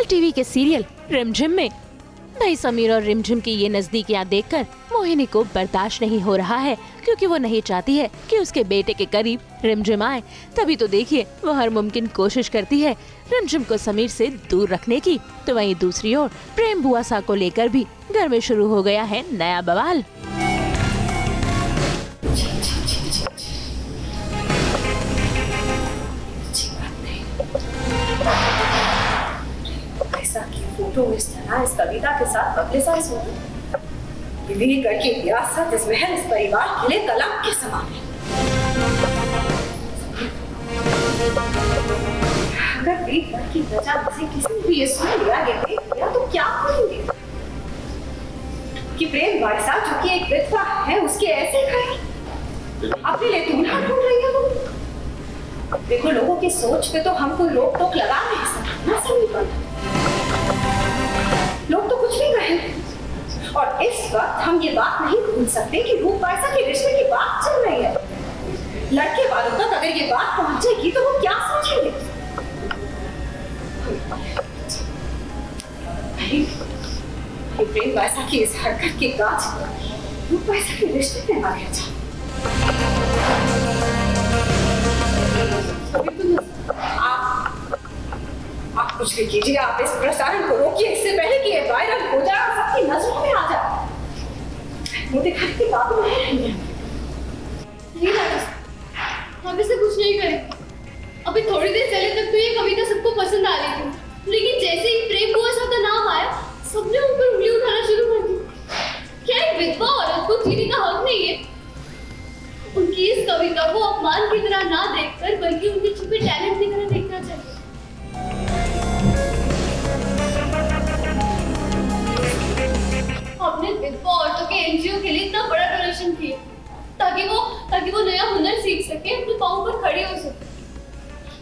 TV के serial रिमझिम में भाई समीर और रिमझिम की ये नजदीकियां देखकर मोहिनी को बर्दाश्त नहीं हो रहा है, क्योंकि वो नहीं चाहती है कि उसके बेटे के करीब रिमझिम आए। तभी तो देखिए वो हर मुमकिन कोशिश करती है रिमझिम को समीर से दूर रखने की। तो वहीं दूसरी ओर प्रेम बुआ सा को लेकर भी घर में शुरू हो गया है नया बवाल। फोटो इस तरह इस कविता के साथ पब्लिसाइज हो गई करके रियासत इस महल इस परिवार के लिए कलंक के समान है। अगर बेट की वजह से किसी ने भी ये सुन लिया ये देख लिया तो क्या करेंगे कि प्रेम बाईसा जो कि एक विधवा है उसके ऐसे खड़े अपने लिए दूल्हा ढूंढ रही है वो। देखो लोगों की सोच पे तो हम कोई रोक टोक लगा नहीं सकते ना समीर, लोग तो कुछ भी कहें। और इस वक्त हम ये बात नहीं भूल सकते कि रूप बाईसा के रिश्ते की बात चल रही है। लड़के वालों तक अगर ये बात पहुंचेगी तो वो क्या सोचेंगे? प्रेम बाईसा की इस हरकत की गाज रूप बाईसा के रिश्ते में आ गया। आप कुछ भी कीजिए, आप इस प्रसारण को रोकिए इससे पहले कि ये वायरल हो जाए और सबकी नजरों में आ जाए। वो दिखाने के काबिल नहीं रहेंगे। हम इसे कुछ नहीं करेंगे। अभी थोड़ी देर पहले तक तो ये कविता सबको पसंद आ रही थी, लेकिन जैसे ही प्रेम बुआ सा का नाम आया सबने उन पर उंगली उठाना शुरू कर दी। क्या एक विधवा औरत को जीने का हक नहीं है? उनकी इस कविता को अपमान की तरह ना देखकर बल्कि उनके छुपे टैलेंट की तरह देखना चाहिए। हमने विधवा औरतों के एनजीओ के लिए इतना बड़ा डोनेशन किया ताकि वो नया हुनर सीख सके, अपने पांव पर खड़े हो सके।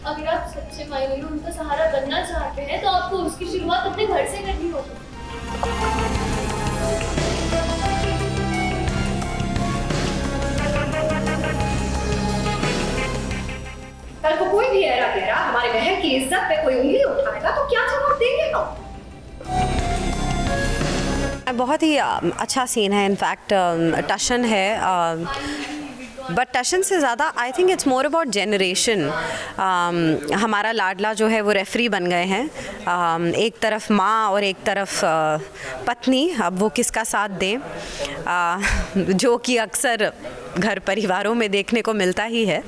अगर आप सच्चे मायने में उनका सहारा बनना चाहते हैं तो आपको उसकी शुरुआत अपने घर से करनी होगी। कल को कोई भी ऐरा गहरा हमारे महल की इज्जत पे कोई उंगली उठाएगा तो क्या जवाब देंगे हम? बहुत ही अच्छा सीन है। इनफैक्ट टशन है, बट टशन से ज़्यादा आई think it's more about generation. हमारा लाडला जो है वो रेफरी बन गए हैं, एक तरफ माँ और एक तरफ पत्नी। अब वो किसका साथ दें, जो कि अक्सर घर परिवारों में देखने को मिलता ही है।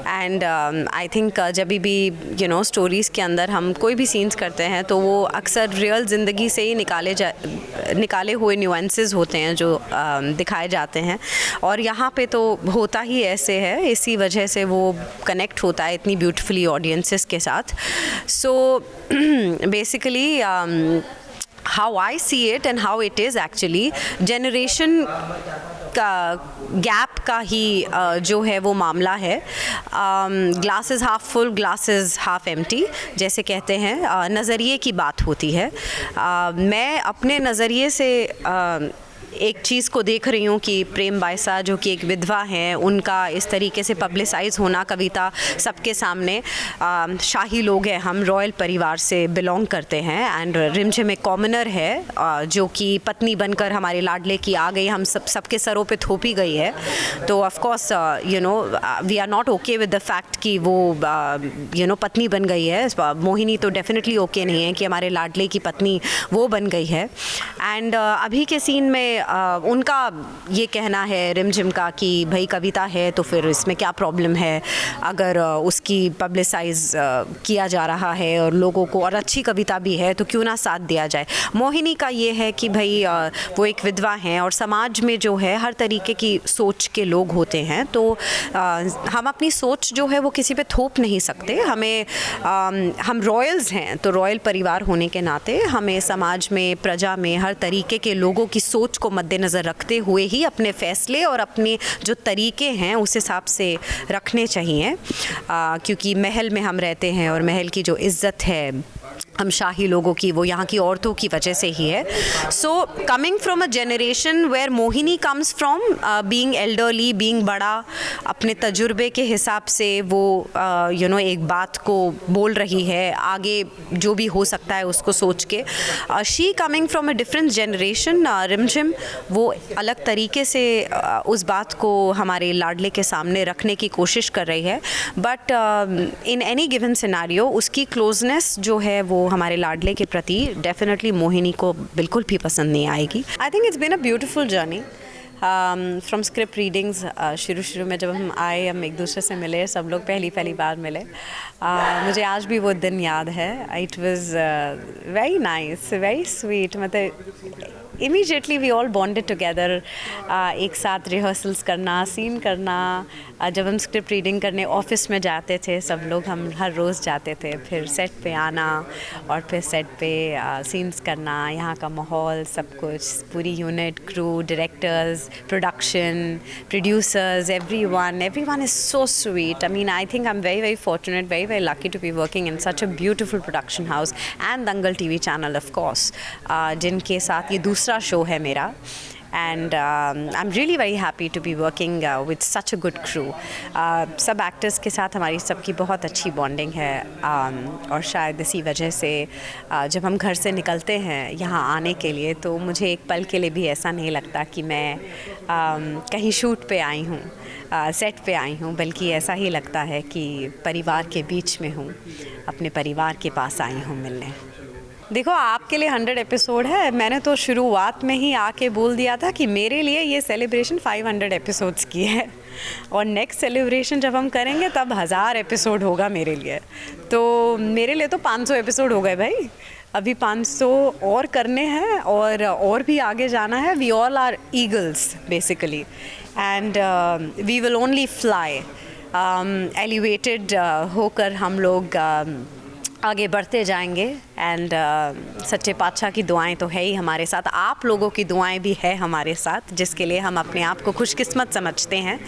एंड आई थिंक जब भी स्टोरीज़ के अंदर हम कोई भी सीन्स करते हैं तो वो अक्सर रियल ज़िंदगी से ही निकाले हुए न्यूएंसेस होते हैं जो दिखाए जाते हैं। और यहाँ पे तो होता ही ऐसे है, इसी वजह से वो कनेक्ट होता है इतनी ब्यूटीफुली ऑडियंसेस के साथ। So basically how I see it and how it is actually generation का गैप का ही जो है वो मामला है। Glass is half full, glass is half empty जैसे कहते हैं, नज़रिए की बात होती है। मैं अपने नज़रिए से एक चीज़ को देख रही हूँ कि प्रेम बाईसा जो कि एक विधवा हैं, उनका इस तरीके से पब्लिसाइज़ होना, कविता सबके सामने, शाही लोग हैं, हम रॉयल परिवार से बिलोंग करते हैं। एंड रिमझिम एक कॉमनर है जो कि पत्नी बनकर हमारे लाडले की आ गई, हम सबके सरों पे थोपी गई है। तो of course we are not okay with the fact कि वो पत्नी बन गई है। मोहिनी तो डेफिनेटली ओके नहीं है कि हमारे लाडले की पत्नी वो बन गई है। एंड अभी के सीन में उनका ये कहना है रिमझिम का कि भाई कविता है तो फिर इसमें क्या प्रॉब्लम है, अगर उसकी पब्लिसाइज किया जा रहा है और लोगों को, और अच्छी कविता भी है तो क्यों ना साथ दिया जाए। मोहिनी का ये है कि भाई वो एक विधवा हैं और समाज में जो है हर तरीके की सोच के लोग होते हैं, तो हम अपनी सोच जो है वो किसी पे थोप नहीं सकते। हम रॉयल्स हैं तो रॉयल परिवार होने के नाते हमें समाज में, प्रजा में हर तरीके के लोगों की सोच को मद्देनज़र रखते हुए ही अपने फ़ैसले और अपने जो तरीके हैं उस हिसाब से रखने चाहिए, क्योंकि महल में हम रहते हैं और महल की जो इज़्ज़त है हम शाही लोगों की, वो यहाँ की औरतों की वजह से ही है. So coming from a generation where Mohini comes from being elderly, being बड़ा, अपने तजुर्बे के हिसाब से वो एक बात को बोल रही है, आगे जो भी हो सकता है उसको सोच के. She coming from a different generation, रिमझिम, वो अलग तरीके से उस बात को हमारे लाडले के सामने रखने की कोशिश कर रही है. But in any given scenario उसकी क्लोजनेस जो है वो हमारे लाडले के प्रति डेफिनेटली मोहिनी को बिल्कुल भी पसंद नहीं आएगी. I think it's been a beautiful journey from script readings. शुरू में जब हम आए, हम एक दूसरे से मिले, सब लोग पहली बार मिले. मुझे आज भी वो दिन याद है. It was very nice, very sweet. मतलब immediately we all bonded together. एक साथ रिहर्सल्स करना, सीन करना. जब हम स्क्रिप्ट रीडिंग करने ऑफिस में जाते थे सब लोग, हम हर रोज़ जाते थे, फिर सेट पे आना और फिर सेट पे सीन्स करना, यहाँ का माहौल, सब कुछ, पूरी unit, crew, directors, production, producers, everyone is so sweet. I mean, I think I'm very fortunate, very lucky to be working in such a beautiful production house and Dangal TV channel, of course, जिनके साथ ये दूसरा show है मेरा. And I'm really very happy to be working with such a good crew. सब actors के साथ हमारी सबकी बहुत अच्छी बॉन्डिंग है. और शायद इसी वजह से जब हम घर से निकलते हैं यहाँ आने के लिए, तो मुझे एक पल के लिए भी ऐसा नहीं लगता कि मैं कहीं शूट पे आई हूँ, सेट पे आई हूँ, बल्कि ऐसा ही लगता है कि परिवार के बीच में हूँ, अपने परिवार के पास आई हूँ मिलने. देखो, आपके लिए 100 एपिसोड है. मैंने तो शुरुआत में ही आके बोल दिया था कि मेरे लिए ये सेलिब्रेशन 500 एपिसोड्स की है, और नेक्स्ट सेलिब्रेशन जब हम करेंगे तब 1000 एपिसोड होगा मेरे लिए. तो मेरे लिए तो 500 एपिसोड हो गए भाई. अभी 500 और करने हैं और भी आगे जाना है. We all are eagles basically, and we will only fly. Elevated होकर हम लोग आगे बढ़ते जाएंगे. एंड सच्चे पातशाह की दुआएं तो है ही हमारे साथ, आप लोगों की दुआएं भी है हमारे साथ, जिसके लिए हम अपने आप को खुशकिस्मत समझते हैं.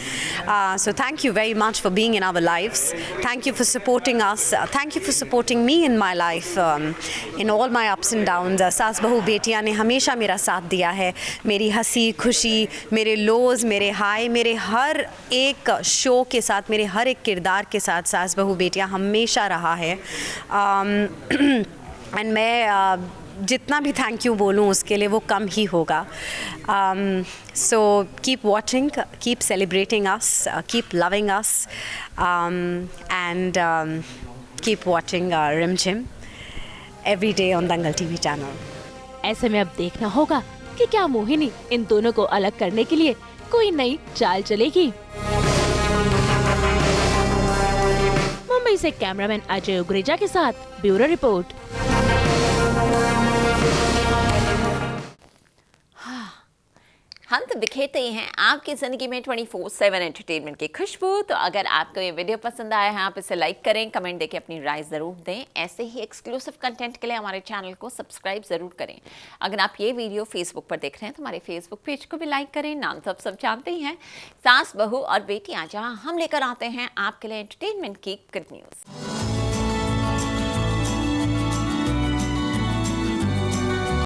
So thank you very much for being in our lives. Thank you for supporting us. Thank you for supporting me in my life, in all my ups and downs. सास बहू बेटियां ने हमेशा मेरा साथ दिया है. मेरी हंसी खुशी, मेरे लोज, मेरे हाई, मेरे हर एक शो के साथ, मेरे हर एक किरदार के साथ सास बहू बेटियां हमेशा रहा है. एंड मैं जितना भी थैंक यू बोलूँ उसके लिए वो कम ही होगा. So keep watching, keep celebrating us, keep loving us, and keep watching Rimjhim every day on Dangal TV channel. ऐसे में अब देखना होगा कि क्या मोहिनी इन दोनों को अलग करने के लिए कोई नई चाल चलेगी. मुंबई से कैमरामैन अजय उग्रेजा के साथ ब्यूरो रिपोर्ट. हम तो बिखेरते ही हैं आपकी ज़िंदगी में 24/7 एंटरटेनमेंट की खुशबू. तो अगर आपको ये वीडियो पसंद आया है, आप इसे लाइक करें, कमेंट देके अपनी राय ज़रूर दें. ऐसे ही एक्सक्लूसिव कंटेंट के लिए हमारे चैनल को सब्सक्राइब ज़रूर करें. अगर आप ये वीडियो फेसबुक पर देख रहे हैं तो हमारे फेसबुक पेज को भी लाइक करें. नाम तो आप सब जानते ही हैं, सास बहू और बेटियाँ, जहाँ हम लेकर आते हैं आपके लिए एंटरटेनमेंट की गुड न्यूज़.